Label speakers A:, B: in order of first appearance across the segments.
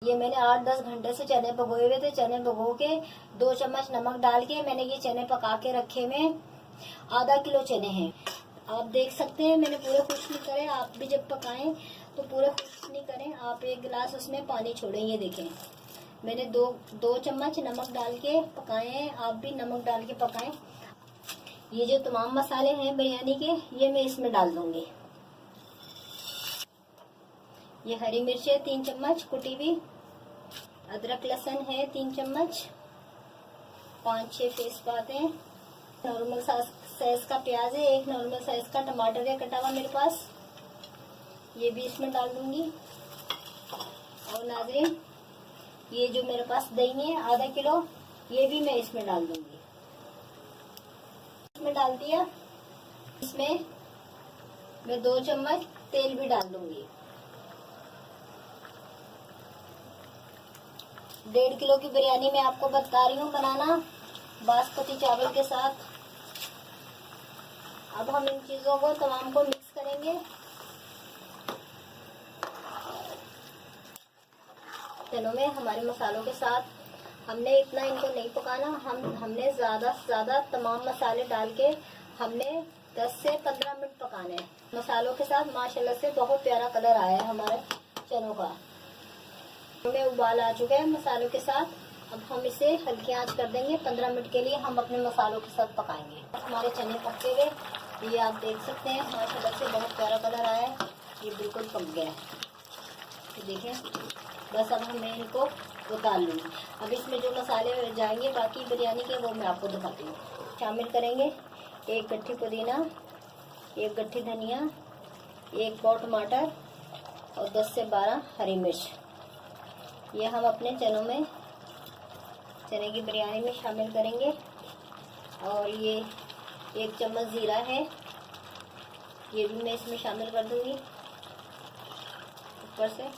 A: ये मैंने 8-10 घंटे से चने भिगोए हुए थे। चने भिगो के 2 चम्मच नमक डाल के मैंने ये चने पका के रखे हुए। आधा किलो चने हैं। आप देख सकते हैं मैंने पूरे खुश्क नहीं करे। आप भी जब पकाएं तो पूरे खुश्क नहीं करें। आप 1 गिलास उसमें पानी छोड़ें। ये देखें मैंने दो चम्मच नमक डाल के पकाए हैं। आप भी नमक डाल के पकाएं। ये जो तमाम मसाले हैं बिरयानी के, ये मैं इसमें डाल दूंगी। ये हरी मिर्च है 3 चम्मच कुटी हुई। अदरक लहसुन है 3 चम्मच। 5-6 तेजपात हैं। नॉर्मल साइज का प्याज है। 1 नॉर्मल साइज का टमाटर है कटा हुआ मेरे पास, ये भी इसमें डाल दूंगी। और नाज़रीन ये जो मेरे पास दही है आधा किलो, ये भी मैं इसमें डाल दूंगी। इसमें डाल दिया। इसमें मैं 2 चम्मच तेल भी डाल दूंगी। 1.5 किलो की बिरयानी मैं आपको बता रही हूँ बनाना बासमती चावल के साथ। अब हम इन चीजों को तमाम को मिक्स करेंगे। चलो में हमारे मसालों के साथ हमने इतना इनको नहीं पकाना। हमने ज्यादा से ज्यादा तमाम मसाले डाल के हमने 10 से 15 मिनट पकाने हैं मसालों के साथ। माशाल्लाह से बहुत प्यारा कलर आया है हमारे चनों का। हमें उबाल आ चुका है मसालों के साथ। अब हम इसे हल्की आंच कर देंगे। 15 मिनट के लिए हम अपने मसालों के साथ पकाएंगे। हमारे चने पके हुए, ये आप देख सकते हैं माशाल्लाह से बहुत प्यारा कलर आया है। ये बिल्कुल पक गया है। तो देखें बस अब हमें इनको उतार लूँगी। अब इसमें जो मसाले जाएंगे बाकी बिरयानी के, वो मैं आपको दिखाती हूँ। शामिल करेंगे 1 गट्ठी पुदीना, 1 गट्ठी धनिया, 1 पाव टमाटर और 10 से 12 हरी मिर्च। ये हम अपने चने की बिरयानी में शामिल करेंगे। और ये 1 चम्मच जीरा है, ये भी मैं इसमें शामिल कर दूंगी। ऊपर से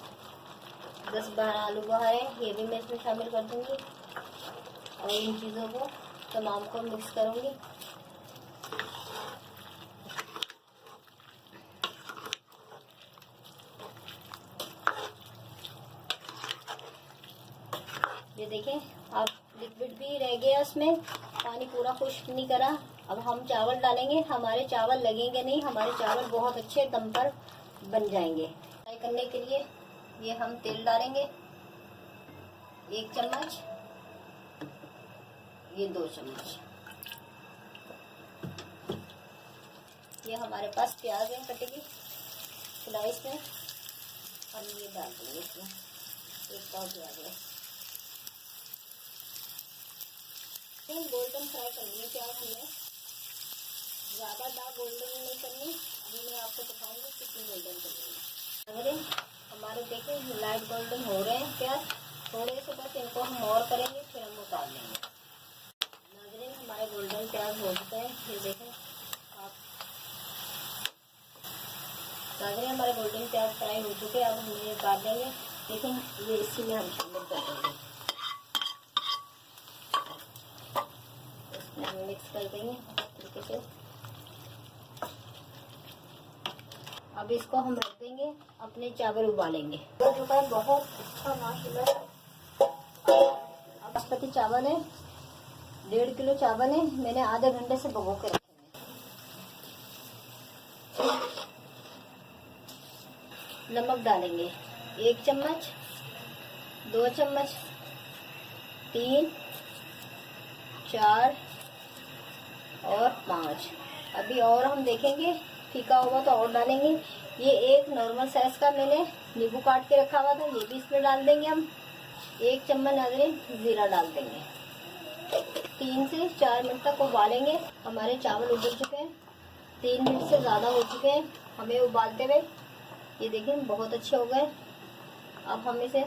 A: 10-12 आलू बुखारे, ये भी मैं इसमें शामिल कर दूंगी। और इन चीज़ों को तमाम को मिक्स करूंगी। ये देखें अब लिक्विड भी रह गया उसमें, पानी पूरा खुश्क नहीं करा। अब हम चावल डालेंगे। हमारे चावल लगेंगे नहीं, हमारे चावल बहुत अच्छे दम पर बन जाएंगे। फ्राई करने के लिए ये हम तेल डालेंगे 1 चम्मच, ये 2 चम्मच। ये हमारे पास प्याज है कटी हुई स्लाइस में, हम ये डाल देंगे इसमें। 1 पाव प्याज है। गोल्डन फ्राई करनी है प्याज हमने, ज़्यादा डार्क गोल्डन नहीं करनी। अभी मैं आपको दिखाऊंगी कितनी गोल्डन करनी है। अगर हमारे देखें लाइट गोल्डन हो रहे हैं प्याज, थोड़े से बस इनको हम और करेंगे फिर हम उतार लेंगे। नाज़रीन हमारे गोल्डन प्याज हो चुके हैं, ये देखें आप। नाज़रीन हमारे गोल्डन प्याज फ्राई हो चुके हैं। अब हम ये उतार लेंगे। देखें ये इसी में हम शामिल कर देंगे। मिक्स कर देंगे तरीके से। अब इसको हम रख देंगे, अपने चावल उबालेंगे। हो चुका है बहुत अच्छा माशाल्लाह। अब बासमती चावल है, 1.5 किलो चावल है, मैंने आधे घंटे से भिगो के रखे हैं। नमक डालेंगे 1 चम्मच, 2 चम्मच, 3, 4 और 5। अभी और हम देखेंगे फीका होगा तो और डालेंगे। ये 1 नॉर्मल साइज का मैंने नींबू काट के रखा हुआ था, ये भी इसमें डाल देंगे हम। 1 चम्मच नाज़रीन जीरा डाल देंगे। 3 से 4 मिनट तक उबालेंगे। हमारे चावल उबल चुके हैं, 3 मिनट से ज़्यादा हो चुके हैं हमें उबालते हुए। ये देखें बहुत अच्छे हो गए। अब हम इन्हें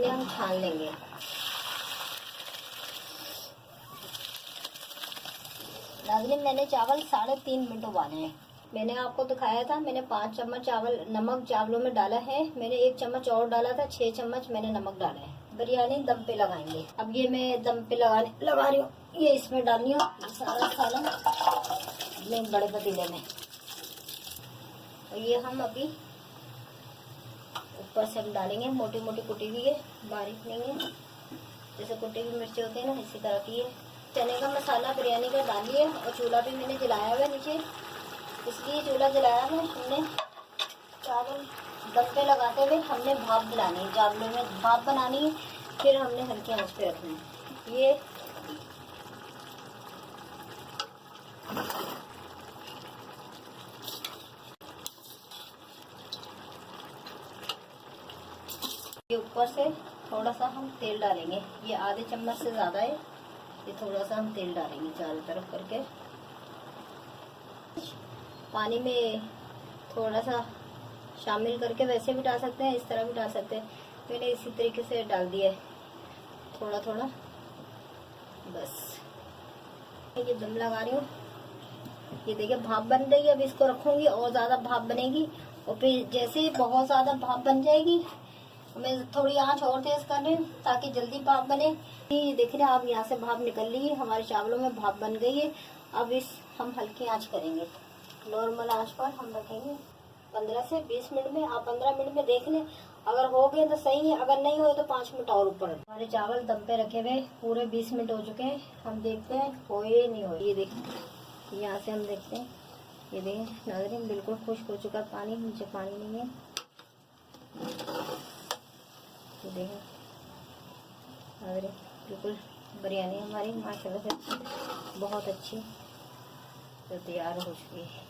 A: हम छान लेंगे। नाज़रीन मैंने चावल 3.5 मिनट उबाले हैं। मैंने आपको दिखाया था मैंने 5 चम्मच चावल नमक चावलों में डाला है। मैंने 1 चम्मच और डाला था, 6 चम्मच मैंने नमक डाला है। बिरयानी दम पे लगाएंगे। अब ये मैं दम पे लगा रही हूँ। ये इसमें डालनी हूँ सारा मसाला अपने बड़े पतीले में। और ये हम अभी ऊपर से हम डालेंगे। मोटी मोटी कुटी हुई है, बारीक नहीं है, जैसे कुटी हुई मिर्ची होती है ना, इसी तरह की है। चने का मसाला बिरयानी का डालिए। और चूल्हा भी मैंने जलाया हुआ है नीचे, इसलिए चूल्हा जलाया है। हमने चावल दम पे लगाते हुए हमने भाप दिलानी है, चावलों में भाप बनानी है, फिर हमने हल्की आंच पे रखना है। ये ऊपर से थोड़ा सा हम तेल डालेंगे, ये आधे चम्मच से ज़्यादा है। ये थोड़ा सा हम तेल डालेंगे चारों तरफ करके। पानी में थोड़ा सा शामिल करके वैसे भी डाल सकते हैं, इस तरह भी डाल सकते हैं। मैंने इसी तरीके से डाल दिया है, थोड़ा थोड़ा बस। ये दम लगा रही हूँ, ये देखिए भाप बन रही है। अब इसको रखूंगी और ज़्यादा भाप बनेगी, और फिर जैसे ही बहुत ज़्यादा भाप बन जाएगी, मैं थोड़ी आंच और तेज कर रही हूँ ताकि जल्दी भाप बने। ये देख रहे हैं आप, यहाँ से भाप निकल रही है, हमारे चावलों में भाप बन गई है। अब हम हल्की आंच करेंगे, नॉर्मल आंच पर हम रखेंगे 15 से 20 मिनट में। आप 15 मिनट में देख लें, अगर हो गए तो सही है, अगर नहीं हो तो 5 मिनट और ऊपर। हमारे चावल दम पे रखे हुए पूरे 20 मिनट हो चुके हैं। हम देखते हैं होए नहीं हो। ये देखिए, यहाँ से हम देखते हैं, ये देखिए नाज़रीन बिल्कुल खुश्क हो चुका है पानी, नीचे पानी नहीं है। ये देखें नाज़रीन, बिल्कुल बिरयानी हमारी माशाल्लाह से बहुत अच्छी तो तैयार हो चुकी है।